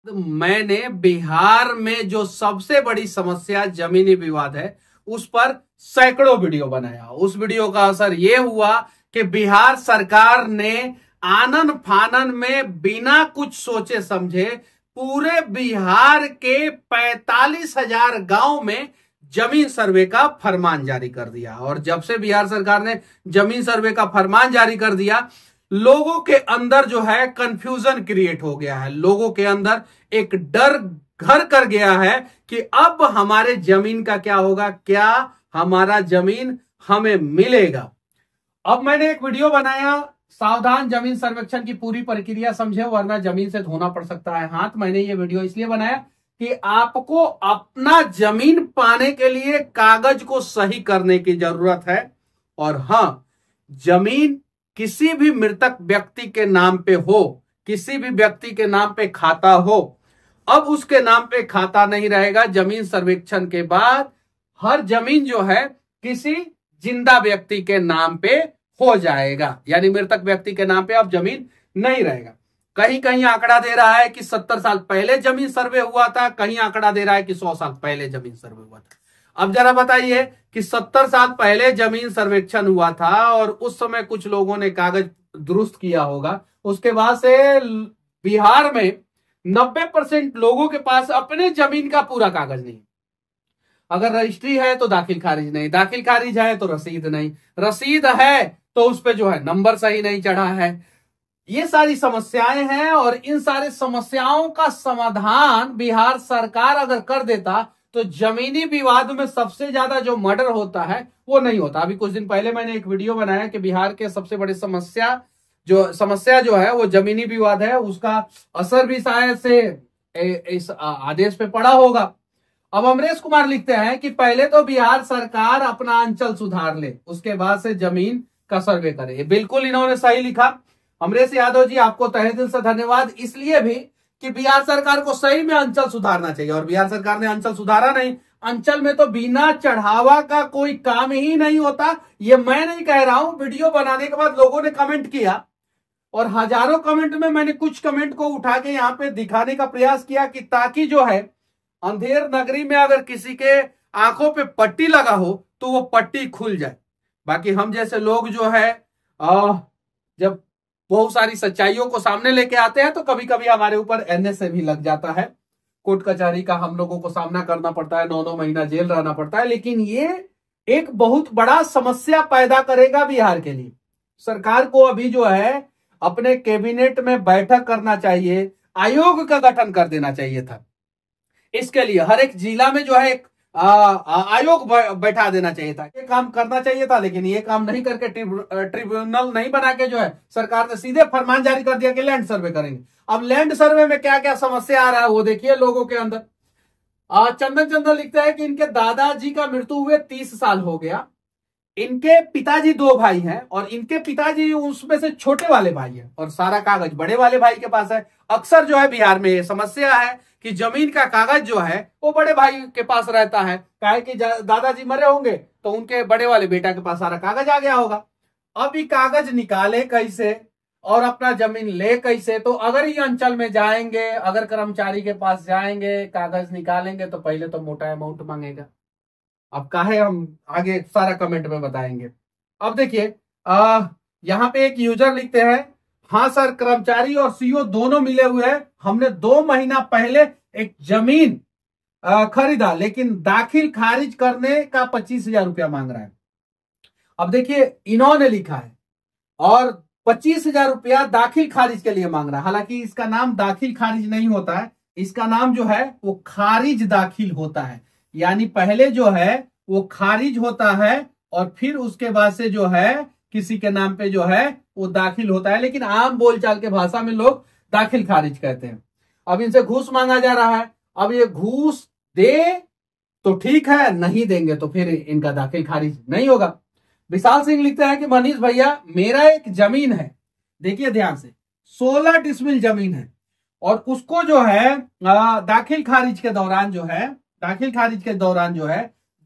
मैंने बिहार में जो सबसे बड़ी समस्या जमीनी विवाद है उस पर सैकड़ों वीडियो बनाया। उस वीडियो का असर यह हुआ कि बिहार सरकार ने आनन फानन में बिना कुछ सोचे समझे पूरे बिहार के 45,000 गांव में जमीन सर्वे का फरमान जारी कर दिया। और जब से बिहार सरकार ने जमीन सर्वे का फरमान जारी कर दिया, लोगों के अंदर जो है कंफ्यूजन क्रिएट हो गया है। लोगों के अंदर एक डर घर कर गया है कि अब हमारे जमीन का क्या होगा, क्या हमारा जमीन हमें मिलेगा। अब मैंने एक वीडियो बनाया, सावधान जमीन सर्वेक्षण की पूरी प्रक्रिया समझे वरना जमीन से धोना पड़ सकता है हाथ। मैंने ये वीडियो इसलिए बनाया कि आपको अपना जमीन पाने के लिए कागज को सही करने की जरूरत है। और हां, जमीन किसी भी मृतक व्यक्ति के नाम पे हो, किसी भी व्यक्ति के नाम पे खाता हो, अब उसके नाम पे खाता नहीं रहेगा। जमीन सर्वेक्षण के बाद हर जमीन जो है किसी जिंदा व्यक्ति के नाम पे हो जाएगा, यानी मृतक व्यक्ति के नाम पे अब जमीन नहीं रहेगा। कहीं कहीं आंकड़ा दे रहा है कि 70 साल पहले जमीन सर्वे हुआ था, कहीं आंकड़ा दे रहा है कि 100 साल पहले जमीन सर्वे हुआ था। अब जरा बताइए कि 70 साल पहले जमीन सर्वेक्षण हुआ था और उस समय कुछ लोगों ने कागज दुरुस्त किया होगा, उसके बाद से बिहार में 90% लोगों के पास अपने जमीन का पूरा कागज नहीं। अगर रजिस्ट्री है तो दाखिल खारिज नहीं, दाखिल खारिज है तो रसीद नहीं, रसीद है तो उस पे जो है नंबर सही नहीं चढ़ा है। ये सारी समस्याएं हैं और इन सारी समस्याओं का समाधान बिहार सरकार अगर कर देता तो जमीनी विवाद में सबसे ज्यादा जो मर्डर होता है वो नहीं होता। अभी कुछ दिन पहले मैंने एक वीडियो बनाया कि बिहार के सबसे बड़ी समस्या जो है वो जमीनी विवाद है। उसका असर भी शायद से इस आदेश पे पड़ा होगा। अब अमरेश कुमार लिखते हैं कि पहले तो बिहार सरकार अपना अंचल सुधार ले, उसके बाद से जमीन का सर्वे करे। बिल्कुल इन्होंने सही लिखा। अमरेश यादव जी, आपको तहे दिल से धन्यवाद। इसलिए भी कि बिहार सरकार को सही में अंचल सुधारना चाहिए और बिहार सरकार ने अंचल सुधारा नहीं। अंचल में तो बिना चढ़ावा का कोई काम ही नहीं होता। ये मैं नहीं कह रहा हूं, वीडियो बनाने के बाद लोगों ने कमेंट किया और हजारों कमेंट में मैंने कुछ कमेंट को उठा के यहाँ पे दिखाने का प्रयास किया कि ताकि जो है अंधेर नगरी में अगर किसी के आंखों पे पट्टी लगा हो तो वो पट्टी खुल जाए। बाकी हम जैसे लोग जो है जब बहुत सारी सच्चाइयों को सामने लेके आते हैं तो कभी कभी हमारे ऊपर एनएसए भी लग जाता है। कोर्ट कचहरी का हम लोगों को सामना करना पड़ता है, 9-9 महीना जेल रहना पड़ता है। लेकिन ये एक बहुत बड़ा समस्या पैदा करेगा बिहार के लिए। सरकार को अभी जो है अपने कैबिनेट में बैठक करना चाहिए, आयोग का गठन कर देना चाहिए था। इसके लिए हर एक जिला में जो है एक आयोग बैठा देना चाहिए था। ये काम करना चाहिए था, लेकिन ये काम नहीं करके ट्रिब्यूनल नहीं बना के जो है सरकार ने सीधे फरमान जारी कर दिया कि लैंड सर्वे करेंगे। अब लैंड सर्वे में क्या क्या समस्या आ रहा है वो देखिए लोगों के अंदर। चंदन लिखता है कि इनके दादाजी का मृत्यु हुए 30 साल हो गया। इनके पिताजी 2 भाई हैं और इनके पिताजी उसमें से छोटे वाले भाई हैं और सारा कागज बड़े वाले भाई के पास है। अक्सर जो है बिहार में ये समस्या है कि जमीन का कागज जो है वो बड़े भाई के पास रहता है। काहे कि दादाजी मरे होंगे तो उनके बड़े वाले बेटा के पास सारा कागज आ गया होगा। अब ये कागज निकाले कैसे और अपना जमीन ले कैसे? तो अगर ये अंचल में जाएंगे, अगर कर्मचारी के पास जाएंगे, कागज निकालेंगे तो पहले तो मोटा अमाउंट मांगेगा। अब काहे हम आगे सारा कमेंट में बताएंगे। अब देखिए यहाँ पे एक यूजर लिखते हैं, हाँ सर, कर्मचारी और सीओ दोनों मिले हुए हैं। हमने 2 महीना पहले एक जमीन खरीदा लेकिन दाखिल खारिज करने का 25,000 रुपया मांग रहा है। अब देखिए इन्होंने लिखा है और 25,000 रुपया दाखिल खारिज के लिए मांग रहा है। हालांकि इसका नाम दाखिल खारिज नहीं होता है, इसका नाम जो है वो खारिज दाखिल होता है। यानी पहले जो है वो खारिज होता है और फिर उसके बाद से जो है किसी के नाम पे जो है वो दाखिल होता है। लेकिन आम बोलचाल के भाषा में लोग दाखिल खारिज कहते हैं। अब इनसे घूस मांगा जा रहा है। अब ये घूस दे तो ठीक है, नहीं देंगे तो फिर इनका दाखिल खारिज नहीं होगा। विशाल सिंह लिखते हैं कि मनीष भैया, मेरा एक जमीन है, देखिए ध्यान से, 16 डिसमिल जमीन है और उसको जो है दाखिल खारिज के दौरान जो है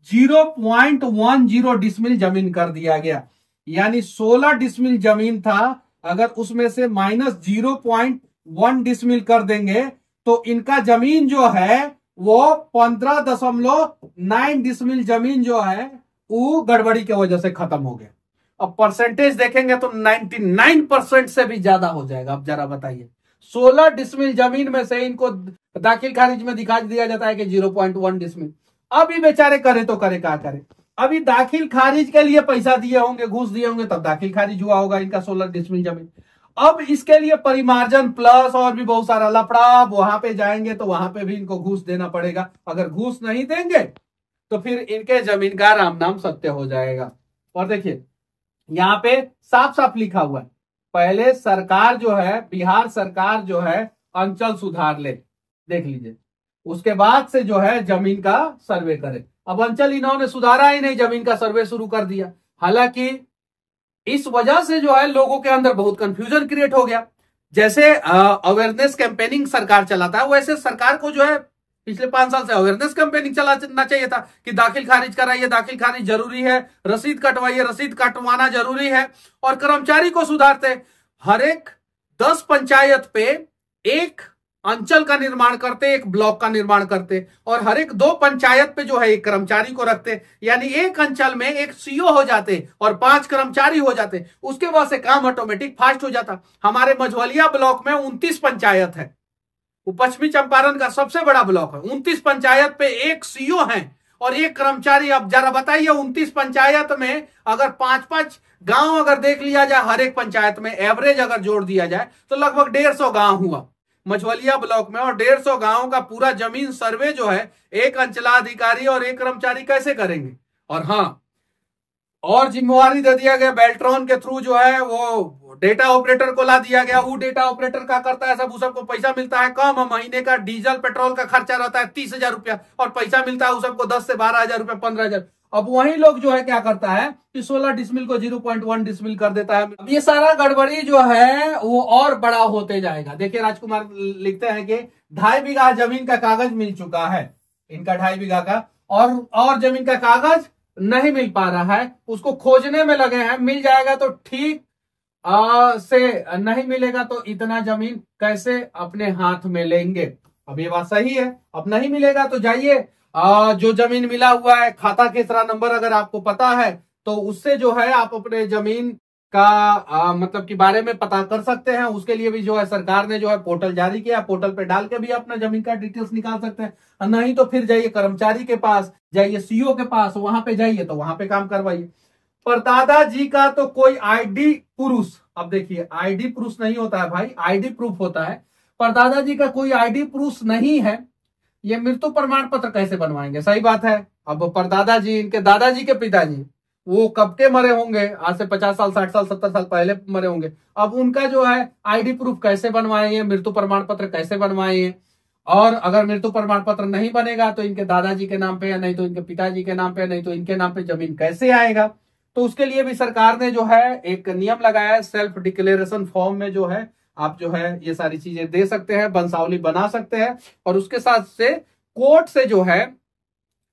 0.10 डिसमिल जमीन कर दिया गया। यानी 16 डिसमिल जमीन था, अगर उसमें से -0.1 डिसमिल कर देंगे तो इनका जमीन जो है वो 15.9 डिसमिल जमीन जो है वो गड़बड़ी की वजह से खत्म हो गया। अब परसेंटेज देखेंगे तो 99% से भी ज्यादा हो जाएगा। अब जरा बताइए, 16 डिसमिल जमीन में से इनको दाखिल खारिज में दिखा दिया जाता है कि 0.1 डिसमिल। अभी बेचारे करे तो करे क्या करे, अभी दाखिल खारिज के लिए पैसा दिए होंगे, घूस दिए होंगे, तब दाखिल खारिज हुआ होगा इनका 16 डिसमिल जमीन। अब इसके लिए परिमार्जन प्लस और भी बहुत सारा लफड़ा, वहां पे जाएंगे तो वहां पे भी इनको घूस देना पड़ेगा। अगर घूस नहीं देंगे तो फिर इनके जमीन का राम नाम सत्य हो जाएगा। और देखिए यहां पे साफ साफ लिखा हुआ है, पहले सरकार जो है, बिहार सरकार जो है अंचल सुधार ले, देख लीजिए, उसके बाद से जो है जमीन का सर्वे करे। अब अंचल इन्होंने सुधारा ही नहीं, जमीन का सर्वे शुरू कर दिया। हालांकि इस वजह से जो है लोगों के अंदर बहुत कंफ्यूजन क्रिएट हो गया। जैसे अवेयरनेस कैंपेनिंग सरकार चलाता है, वैसे सरकार को जो है पिछले 5 साल से अवेयरनेस कैंपेनिंग चलाना चाहिए था कि दाखिल खारिज कराइए, दाखिल खारिज जरूरी है, रसीद कटवाइए, रसीद कटवाना जरूरी है, और कर्मचारी को सुधारते। हर एक 10 पंचायत पे एक अंचल का निर्माण करते, एक ब्लॉक का निर्माण करते, और हर एक 2 पंचायत पे जो है एक कर्मचारी को रखते, यानी एक अंचल में एक सीओ हो जाते और 5 कर्मचारी हो जाते। उसके बाद से काम ऑटोमेटिक फास्ट हो जाता। हमारे मझवलिया ब्लॉक में 29 पंचायत है, वो पश्चिमी चंपारण का सबसे बड़ा ब्लॉक है। 29 पंचायत पे एक सीओ है और एक कर्मचारी। अब जरा बताइए 29 पंचायत में अगर 5-5 गांव अगर देख लिया जाए, हर एक पंचायत में एवरेज अगर जोड़ दिया जाए तो लगभग 150 गांव हुआ मझवलिया ब्लॉक में। और 150 गांवों का पूरा जमीन सर्वे जो है एक अंचलाधिकारी और एक कर्मचारी कैसे करेंगे। और हाँ, और जिम्मेवारी दे दिया गया बेल्ट्रॉन के थ्रू जो है वो डेटा ऑपरेटर को ला दिया गया। वो डेटा ऑपरेटर क्या करता है, सब सबको पैसा मिलता है कम, महीने का डीजल पेट्रोल का खर्चा रहता है 30,000 रुपया, और पैसा मिलता है सबको 10 से 12,000 रुपया, 15,000। अब वही लोग जो है क्या करता है कि 16 डिसमिल को 0.1 डिसमिल कर देता है। अब ये सारा गड़बड़ी जो है वो और बड़ा होते जाएगा। देखिए राजकुमार लिखते हैं कि 2.5 बीघा जमीन का कागज मिल चुका है इनका, 2.5 बीघा का, और जमीन का कागज नहीं मिल पा रहा है, उसको खोजने में लगे हैं। मिल जाएगा तो ठीक से, नहीं मिलेगा तो इतना जमीन कैसे अपने हाथ में लेंगे। अब ये बात सही है। अब नहीं मिलेगा तो जाइए, जो जमीन मिला हुआ है खाता खेसरा नंबर अगर आपको पता है तो उससे जो है आप अपने जमीन का मतलब के बारे में पता कर सकते हैं। उसके लिए भी जो है सरकार ने जो है पोर्टल जारी किया, पोर्टल पे डाल के भी अपना जमीन का डिटेल्स निकाल सकते हैं। नहीं तो फिर जाइए कर्मचारी के पास, जाइए सीओ के पास, वहां पे जाइए तो वहां पे काम करवाइए। परदादा जी का तो कोई आईडी पुरुष, अब देखिए आईडी पुरुष नहीं होता है भाई, आईडी प्रूफ होता है। परदादा जी का कोई आईडी प्रूफ नहीं है, ये मृत्यु प्रमाण पत्र कैसे बनवाएंगे। सही बात है। अब परदादा जी, इनके दादाजी के पिताजी वो कब के मरे होंगे, आज से 50 साल 60 साल 70 साल पहले मरे होंगे। अब उनका जो है आईडी प्रूफ कैसे बनवाएंगे, मृत्यु प्रमाण पत्र कैसे बनवाएंगे। और अगर मृत्यु प्रमाण पत्र नहीं बनेगा तो इनके दादाजी के नाम पे, या नहीं तो इनके पिताजी के नाम पे, नहीं तो इनके नाम पे जमीन कैसे आएगा। तो उसके लिए भी सरकार ने जो है एक नियम लगाया है, सेल्फ डिक्लेरेशन फॉर्म में जो है आप जो है ये सारी चीजें दे सकते हैं, वंशावली बना सकते हैं, और उसके साथ से कोर्ट से जो है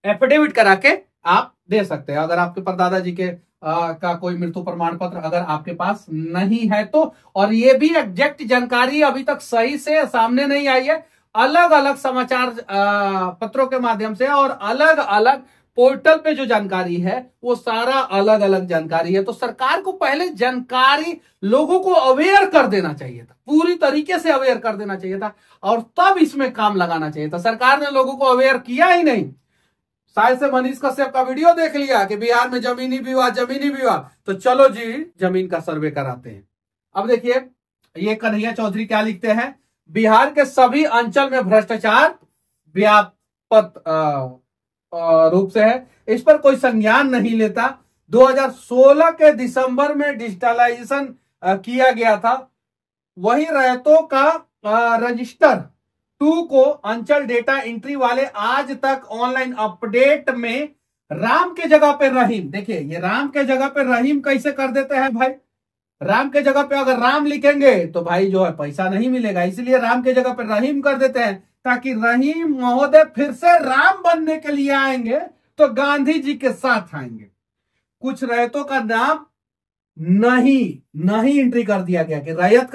एफिडेविट करा के आप दे सकते हैं। अगर आपके परदादा जी के का कोई मृत्यु प्रमाण पत्र अगर आपके पास नहीं है तो। और ये भी एग्जैक्ट जानकारी अभी तक सही से सामने नहीं आई है, अलग अलग समाचार पत्रों के माध्यम से और अलग अलग पोर्टल पे जो जानकारी है वो सारा अलग अलग जानकारी है। तो सरकार को पहले जानकारी लोगों को अवेयर कर देना चाहिए था, पूरी तरीके से अवेयर कर देना चाहिए था, और तब इसमें काम लगाना चाहिए था। सरकार ने लोगों को अवेयर किया ही नहीं। शायद से मनीष कश्यप का वीडियो देख लिया कि बिहार में जमीनी विवाद, तो चलो जी जमीन का सर्वे कराते हैं। अब देखिए ये कन्हैया चौधरी क्या लिखते हैं, बिहार के सभी अंचल में भ्रष्टाचार व्यापक रूप से है, इस पर कोई संज्ञान नहीं लेता। 2016 के दिसंबर में डिजिटलाइजेशन किया गया था, वही रैयतों का रजिस्टर 2 को अंचल डेटा एंट्री वाले आज तक ऑनलाइन अपडेट में राम के जगह पे रहीम, देखिए ये राम के जगह पे रहीम कैसे कर देते हैं भाई। राम के जगह पे अगर राम लिखेंगे तो भाई जो है पैसा नहीं मिलेगा, इसलिए राम के जगह पे रहीम कर देते हैं, ताकि रहीम महोदय फिर से राम बनने के लिए आएंगे तो गांधी जी के साथ आएंगे। कुछ रैयतों का नाम नहीं एंट्री कर दिया गया कि रैयत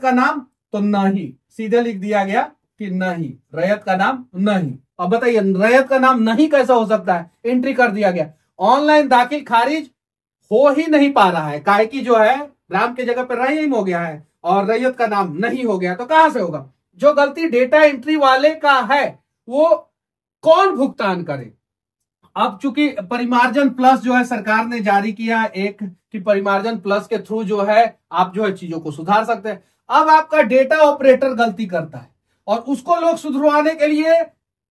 का नाम तो नहीं, सीधे लिख दिया गया कि नहीं, रैयत का नाम नहीं। अब बताइए रैयत का नाम नहीं कैसा हो सकता है, एंट्री कर दिया गया। ऑनलाइन दाखिल खारिज हो ही नहीं पा रहा है, काहे की जो है राम की जगह पर रहीम हो गया है और रैयत का नाम नहीं हो गया, तो कहां से होगा? जो गलती डेटा एंट्री वाले का है वो कौन भुगतान करे? अब चूंकि परिमार्जन प्लस जो है सरकार ने जारी किया एक, कि परिमार्जन प्लस के थ्रू जो है आप जो है चीजों को सुधार सकते हैं। अब आपका डेटा ऑपरेटर गलती करता है और उसको लोग सुधरवाने के लिए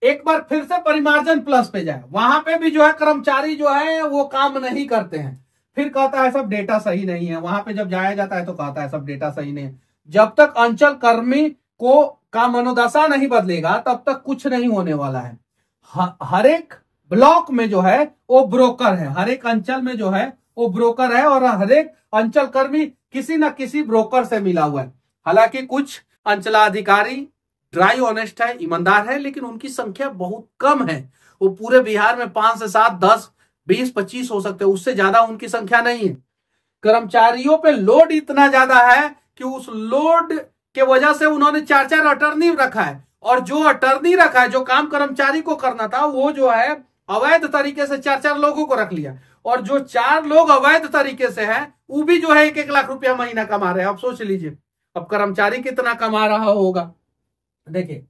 एक बार फिर से परिमार्जन प्लस पे जाए, वहां पे भी जो है कर्मचारी जो है वो काम नहीं करते हैं, फिर कहता है सब डेटा सही नहीं है। वहां पे जब जाया जाता है तो कहता है सब डेटा सही नहीं है। जब तक अंचल कर्मी को का मनोदशा नहीं बदलेगा तब तक कुछ नहीं होने वाला है। हर एक ब्लॉक में जो है वो ब्रोकर है, हर एक अंचल में जो है वो ब्रोकर है और हर एक अंचल कर्मी किसी न किसी ब्रोकर से मिला हुआ है। हालांकि कुछ अंचलाधिकारी ड्राई ऑनेस्ट है, ईमानदार है, लेकिन उनकी संख्या बहुत कम है। वो पूरे बिहार में 5 से 7, 10, 20, 25 हो सकते हैं, उससे ज्यादा उनकी संख्या नहीं है। कर्मचारियों पे लोड इतना ज्यादा है कि उस लोड के वजह से उन्होंने 4-4 अटर्नी रखा है, और जो अटर्नी रखा है, जो काम कर्मचारी को करना था, वो जो है अवैध तरीके से 4-4 लोगों को रख लिया, और जो 4 लोग अवैध तरीके से है वो भी जो है 1-1 लाख रुपया महीना कमा रहे हैं। अब सोच लीजिए अब कर्मचारी कितना कमा रहा होगा। देखिए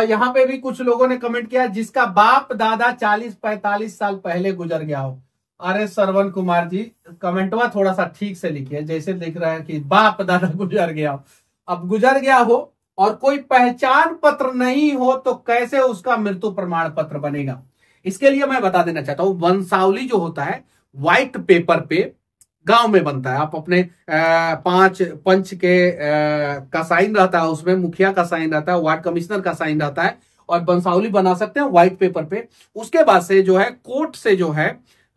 यहाँ पे भी कुछ लोगों ने कमेंट किया, जिसका बाप दादा 40-45 साल पहले गुजर गया हो। अरे श्रवण कुमार जी, कमेंटवा थोड़ा सा ठीक से लिखिए, जैसे लिख रहा है कि बाप दादा गुजर गया हो। अब गुजर गया हो और कोई पहचान पत्र नहीं हो तो कैसे उसका मृत्यु प्रमाण पत्र बनेगा? इसके लिए मैं बता देना चाहता हूं, वंशावली जो होता है व्हाइट पेपर पे गांव में बनता है। आप अपने 5 पंच के का साइन रहता है, उसमें मुखिया का साइन रहता है, वार्ड कमिश्नर का साइन रहता है, और वंशावली बना सकते हैं व्हाइट पेपर पे। उसके बाद से जो है कोर्ट से जो है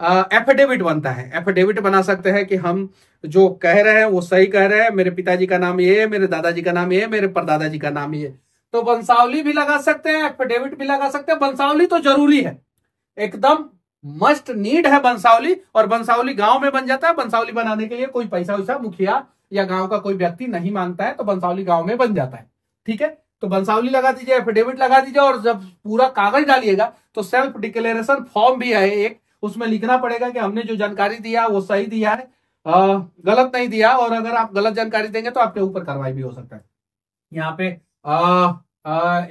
एफिडेविट बनता है। एफिडेविट बना सकते हैं कि हम जो कह रहे हैं वो सही कह रहे हैं, मेरे पिताजी का नाम ये है, मेरे दादाजी का नाम ये है, मेरे परदादाजी का नाम ये। तो वंशावली भी लगा सकते हैं, एफिडेविट भी लगा सकते हैं। वंशावली तो जरूरी है, एकदम मस्ट नीड है वंशावली, और वंशावली गांव में बन जाता है। वंशावली बनाने के लिए कोई पैसा वैसा मुखिया या गांव का कोई व्यक्ति नहीं मांगता है, तो वंशावली गांव में बन जाता है। ठीक है, तो वंशावली लगा दीजिए, एफिडेविट लगा दीजिए, और जब पूरा कागज डालिएगा तो सेल्फ डिक्लेरेशन फॉर्म भी है एक, उसमें लिखना पड़ेगा कि हमने जो जानकारी दिया वो सही दिया है, गलत नहीं दिया, और अगर आप गलत जानकारी देंगे तो आपके ऊपर कार्रवाई भी हो सकता है। यहाँ पे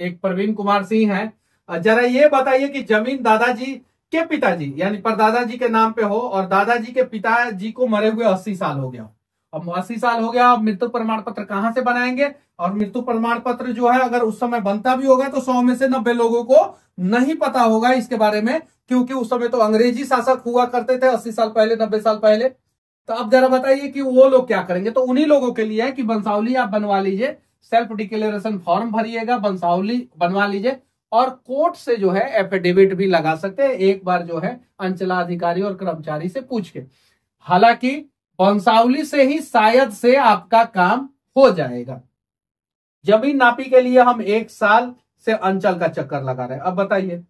एक प्रवीण कुमार सिंह है, जरा ये बताइए कि जमीन दादाजी के पिताजी यानी परदादाजी के नाम पे हो और दादाजी के पिताजी को मरे हुए 80 साल हो गया। अब 80 साल हो गया, अब मृत्यु प्रमाण पत्र कहां से बनाएंगे? और मृत्यु प्रमाण पत्र जो है अगर उस समय बनता भी होगा तो 100 में से 90 लोगों को नहीं पता होगा इसके बारे में, क्योंकि उस समय तो अंग्रेजी शासक हुआ करते थे 80 साल पहले, 90 साल पहले। तो अब जरा बताइए कि वो लोग क्या करेंगे? तो उन्हीं लोगों के लिए है कि वंशावली आप बनवा लीजिए, सेल्फ डिक्लेरेशन फॉर्म भरिएगा, वंशावली बनवा लीजिए, और कोर्ट से जो है एफिडेविट भी लगा सकते हैं एक बार जो है अंचलाधिकारी और कर्मचारी से पूछ के। हालांकि वंशावली से ही शायद से आपका काम हो जाएगा। जमीन नापी के लिए हम 1 साल से अंचल का चक्कर लगा रहे हैं। अब बताइए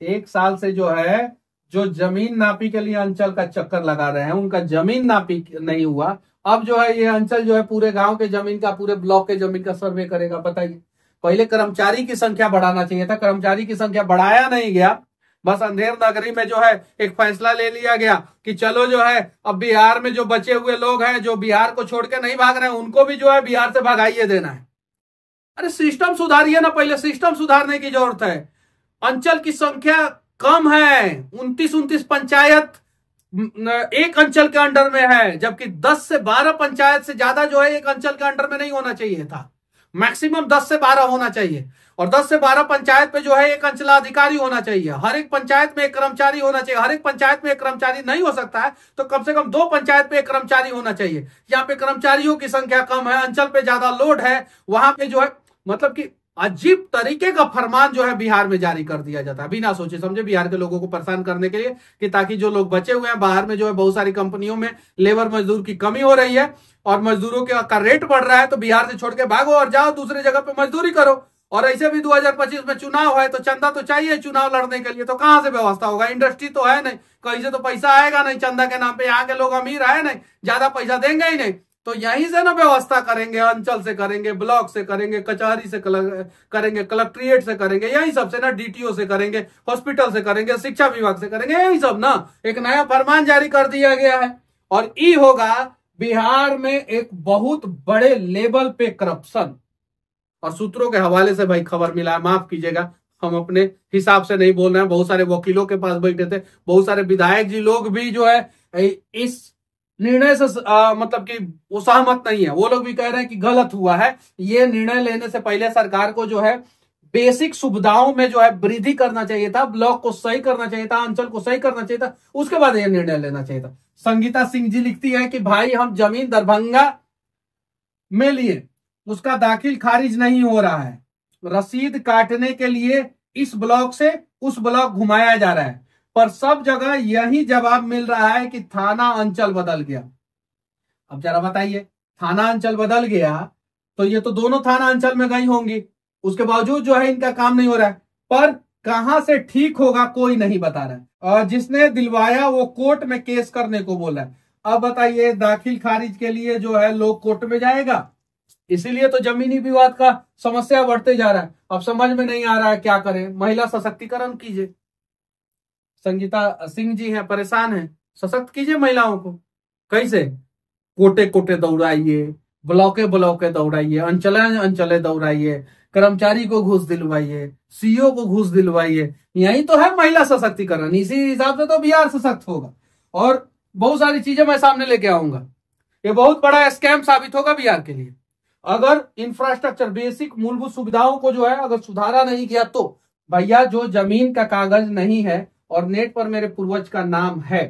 1 साल से जो है जो जमीन नापी के लिए अंचल का चक्कर लगा रहे हैं, उनका जमीन नापी नहीं हुआ। अब जो है ये अंचल जो है पूरे गांव के जमीन का, पूरे ब्लॉक के जमीन का सर्वे करेगा। बताइए, पहले कर्मचारी की संख्या बढ़ाना चाहिए था, कर्मचारी की संख्या बढ़ाया नहीं गया। बस अंधेर नगरी में जो है एक फैसला ले लिया गया कि चलो जो है अब बिहार में जो बचे हुए लोग हैं, जो बिहार को छोड़ के नहीं भाग रहे हैं, उनको भी जो है बिहार से भगाइए देना है। अरे सिस्टम सुधारिए ना, पहले सिस्टम सुधारने की जरूरत है। अंचल की संख्या कम है, 29 पंचायत एक अंचल के अंडर में है, जबकि 10 से 12 पंचायत से ज्यादा जो है एक अंचल के अंडर में नहीं होना चाहिए था। मैक्सिमम 10 से 12 होना चाहिए, और 10 से 12 पंचायत पे जो है एक अंचलाधिकारी होना चाहिए, हर एक पंचायत में एक कर्मचारी होना चाहिए। हर एक पंचायत में एक कर्मचारी नहीं हो सकता है तो कम से कम 2 पंचायत पे एक कर्मचारी होना चाहिए। यहाँ पे कर्मचारियों की संख्या कम है, अंचल पे ज्यादा लोड है, वहां पे जो है मतलब कि अजीब तरीके का फरमान जो है बिहार में जारी कर दिया जाता है बिना सोचे समझे, बिहार के लोगों को परेशान करने के लिए, कि ताकि जो लोग बचे हुए हैं बाहर में जो है बहुत सारी कंपनियों में लेबर मजदूर की कमी हो रही है और मजदूरों का रेट बढ़ रहा है, तो बिहार से छोड़ के भागो और जाओ दूसरे जगह पे मजदूरी करो। और ऐसे भी 2025 में चुनाव है तो चंदा तो चाहिए चुनाव लड़ने के लिए, तो कहां से व्यवस्था होगा? इंडस्ट्री तो है नहीं, कहीं से तो पैसा आएगा नहीं, चंदा के नाम पे यहाँ के लोग अमीर है नहीं, ज्यादा पैसा देंगे ही नहीं। तो यहीं से ना व्यवस्था करेंगे, अंचल से करेंगे, ब्लॉक से करेंगे, कचहरी से करेंगे, कलेक्ट्रेट से करेंगे, यही सब से ना, डीटीओ से करेंगे, हॉस्पिटल से करेंगे, शिक्षा विभाग से करेंगे, यही सब ना। एक नया फरमान जारी कर दिया गया है और ई होगा बिहार में एक बहुत बड़े लेवल पे करप्शन। और सूत्रों के हवाले से भाई खबर मिला है, माफ कीजिएगा हम अपने हिसाब से नहीं बोल रहे हैं, बहुत सारे वकीलों के पास बैठे थे, बहुत सारे विधायक जी लोग भी जो है इस निर्णय से मतलब कि वो सहमत नहीं है। वो लोग भी कह रहे हैं कि गलत हुआ है। ये निर्णय लेने से पहले सरकार को जो है बेसिक सुविधाओं में जो है वृद्धि करना चाहिए था, ब्लॉक को सही करना चाहिए था, अंचल को सही करना चाहिए था, उसके बाद यह निर्णय लेना चाहिए था। संगीता सिंह जी लिखती है कि भाई हम जमीन दरभंगा में लिए, उसका दाखिल खारिज नहीं हो रहा है, रसीद काटने के लिए इस ब्लॉक से उस ब्लॉक घुमाया जा रहा है, पर सब जगह यही जवाब मिल रहा है कि थाना अंचल बदल गया। अब जरा बताइए, थाना अंचल बदल गया तो ये तो दोनों थाना अंचल में गई होंगी, उसके बावजूद जो है इनका काम नहीं हो रहा है। पर कहां से ठीक होगा कोई नहीं बता रहा है, और जिसने दिलवाया वो कोर्ट में केस करने को बोला है। अब बताइए, दाखिल खारिज के लिए जो है लोग कोर्ट में जाएगा, इसीलिए तो जमीनी विवाद का समस्या बढ़ते जा रहा है। अब समझ में नहीं आ रहा है क्या करें। महिला सशक्तिकरण कीजिए, संगीता सिंह जी हैं, परेशान हैं, सशक्त कीजिए महिलाओं को। कैसे? कोटे कोटे दौड़ाइए, ब्लॉके ब्लॉके दौड़ाइए, अंचले अंचले दौड़ाइए, कर्मचारी को घूस दिलवाइए, सीओ को घूस दिलवाइए। यही तो है महिला सशक्तिकरण। इसी हिसाब से तो बिहार सशक्त होगा। और बहुत सारी चीजें मैं सामने लेके आऊंगा। ये बहुत बड़ा स्कैम साबित होगा बिहार के लिए अगर इंफ्रास्ट्रक्चर, बेसिक मूलभूत सुविधाओं को जो है अगर सुधारा नहीं किया तो। भैया, जो जमीन का कागज नहीं है और नेट पर मेरे पूर्वज का नाम है,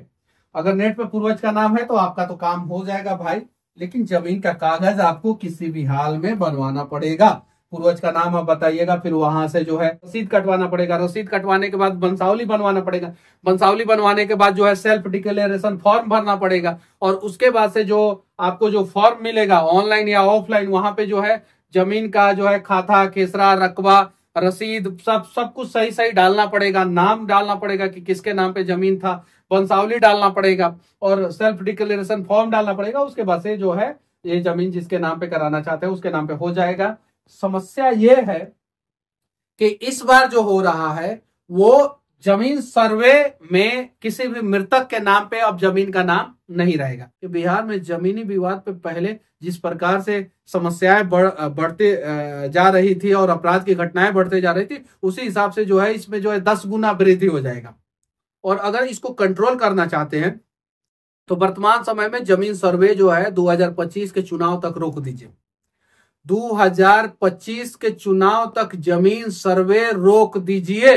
अगर नेट पर पूर्वज का नाम है तो आपका तो काम हो जाएगा भाई, लेकिन जमीन का कागज आपको किसी भी हाल में बनवाना पड़ेगा। पूर्वज का नाम आप बताइएगा, फिर वहां से जो है रसीद कटवाना पड़ेगा, रसीद कटवाने के बाद वंशावली बनवाना पड़ेगा, वंशावली बनवाने के बाद जो है सेल्फ डिक्लेरेशन फॉर्म भरना पड़ेगा, और उसके बाद से जो आपको जो फॉर्म मिलेगा ऑनलाइन या ऑफलाइन, वहां पे जो है जमीन का जो है खाता, खेसरा, रकबा, रसीद सब कुछ सही सही डालना पड़ेगा, नाम डालना पड़ेगा कि किसके नाम पे जमीन था, वंशावली डालना पड़ेगा और सेल्फ डिक्लेरेशन फॉर्म डालना पड़ेगा। उसके बाद से जो है ये जमीन जिसके नाम पे कराना चाहते हैं उसके नाम पे हो जाएगा। समस्या ये है कि इस बार जो हो रहा है वो जमीन सर्वे में किसी भी मृतक के नाम पे अब जमीन का नाम नहीं रहेगा। कि बिहार में जमीनी विवाद पे पहले जिस प्रकार से समस्याएं बढ़ते जा रही थी और अपराध की घटनाएं बढ़ते जा रही थी, उसी हिसाब से जो है इसमें जो है 10 गुना वृद्धि हो जाएगा। और अगर इसको कंट्रोल करना चाहते हैं तो वर्तमान समय में जमीन सर्वे जो है 2025 के चुनाव तक रोक दीजिए। 2025 के चुनाव तक जमीन सर्वे रोक दीजिए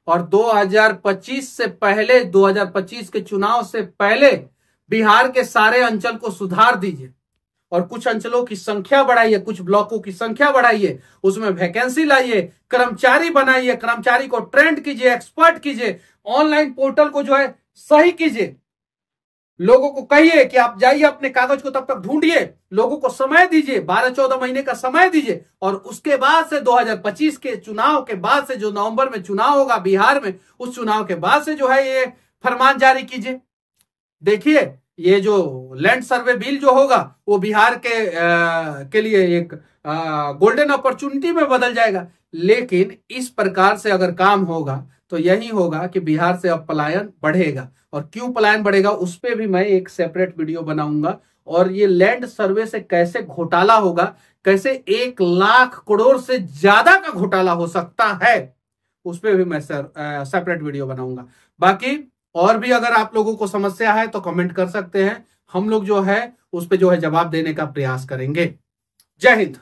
और 2025 से पहले, 2025 के चुनाव से पहले बिहार के सारे अंचल को सुधार दीजिए और कुछ अंचलों की संख्या बढ़ाइए, कुछ ब्लॉकों की संख्या बढ़ाइए, उसमें वैकेंसी लाइए, कर्मचारी बनाइए, कर्मचारी को ट्रेंड कीजिए, एक्सपर्ट कीजिए, ऑनलाइन पोर्टल को जो है सही कीजिए, लोगों को कहिए कि आप जाइए अपने कागज को तब तक ढूंढिए, लोगों को समय दीजिए, 12-14 महीने का समय दीजिए, और उसके बाद से 2025 के चुनाव के बाद से जो नवंबर में चुनाव होगा बिहार में, उस चुनाव के बाद से जो है ये फरमान जारी कीजिए। देखिए, ये जो लैंड सर्वे बिल जो होगा वो बिहार के लिए एक गोल्डन अपॉर्चुनिटी में बदल जाएगा। लेकिन इस प्रकार से अगर काम होगा तो यही होगा कि बिहार से अब पलायन बढ़ेगा। और क्यों पलायन बढ़ेगा उस पर भी मैं एक सेपरेट वीडियो बनाऊंगा। और ये लैंड सर्वे से कैसे घोटाला होगा, कैसे 1 लाख करोड़ से ज्यादा का घोटाला हो सकता है, उस पर भी मैं सेपरेट वीडियो बनाऊंगा। बाकी और भी अगर आप लोगों को समस्या है तो कमेंट कर सकते हैं, हम लोग जो है उस पर जो है जवाब देने का प्रयास करेंगे। जय हिंद।